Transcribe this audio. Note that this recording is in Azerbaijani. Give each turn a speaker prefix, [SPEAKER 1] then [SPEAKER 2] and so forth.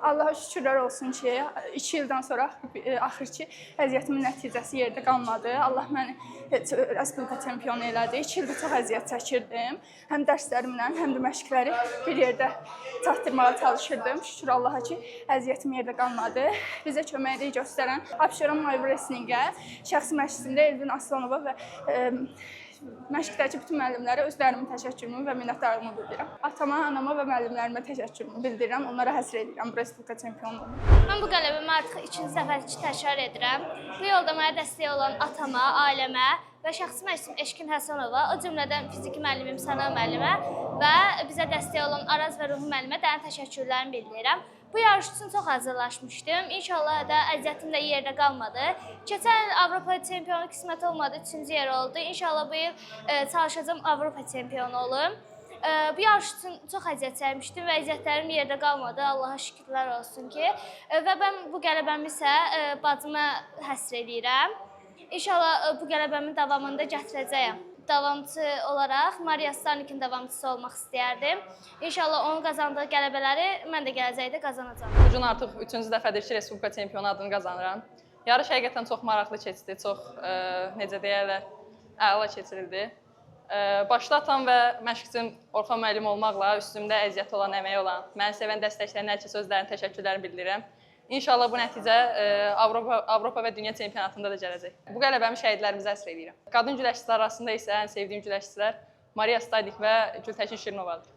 [SPEAKER 1] Allaha şükürlər olsun ki, 2 ildən sonra axır ki, əziyyətimin nəticəsi yerdə qalmadı. Allah məni Respublika çempionu elədi. 2 ildir çox əziyyət çəkirdim. Həm dərslərimlə, həm də məşqləri bir yerdə çatdırmağa çalışırdım. Şükür Allaha ki, əziyyətim yerdə qalmadı. Bizə köməklik göstərən Abşeron My Wrestling-ə, şəxsi məşqçimdə Elvin Aslanova və məşqdəki bütün müəllimlərə özlərimin təşəkkürümü və minnətdarlığımı bildirirəm. Atama, anama və müəllimlərimə təşəkkürümü bildirirəm. Onlara həsr edirəm bu Respublika çempionluğunu.
[SPEAKER 2] Mən bu qələbəmi artıq 2-ci dəfədir ki, təkrar edirəm. Bu yolda mənə dəstək olan atama, ailəmə və şəxsi məşqçim Eşkin Həsənova, o cümlədən fiziki müəllimim Səna müəllimə və bizə dəstək olan Araz və Ruhi müəllimə dərin təşəkkürlərimi bildirirəm. Bu yarış üçün çox hazırlaşmışdım. İnşallah da əziyyətim də yerdə qalmadı. Keçən il Avropa çempionu qismət olmadı, 3-cü yer oldu. İnşallah bu il çalışacağım Avropa çempionu olum. Bu yarış üçün çox əziyyət çəkmişdim və əziyyətlərim yerdə qalmadı. Allaha şükürlər olsun ki. Və mən bu qələbəmi isə bacıma həsr edirəm. İnşallah bu qələbəmin davamında gətirəcəyəm. Davamçı olaraq Maria Starnikin davamçısı olmaq istəyərdim. İnşallah onun qazandığı qələbələri mən də gələcəkdə qazanacağam.
[SPEAKER 3] Bu gün artıq 3-cü dəfədir ki, Respublika çempionu adını qazanıram. Yarış həqiqətən çox maraqlı keçdi, çox, necə deyərlər, əla keçirildi. Başda atam və məşqçim Orxan müəllim olmaqla üstümdə əziyyət olan, əməyi olan, məni sevən dəstəklərin hər kəsə özlərinin təşəkkürlərini bildirirəm. İnşallah bu nəticə Avropa və Dünya çempionatında da gələcək. Bu qələbəmi şəhidlərimizə həsr edirəm. Qadın güləşçilər arasında isə ən sevdiyim güləşçilər Maria Stadik və Gültəkin Şirinovadır.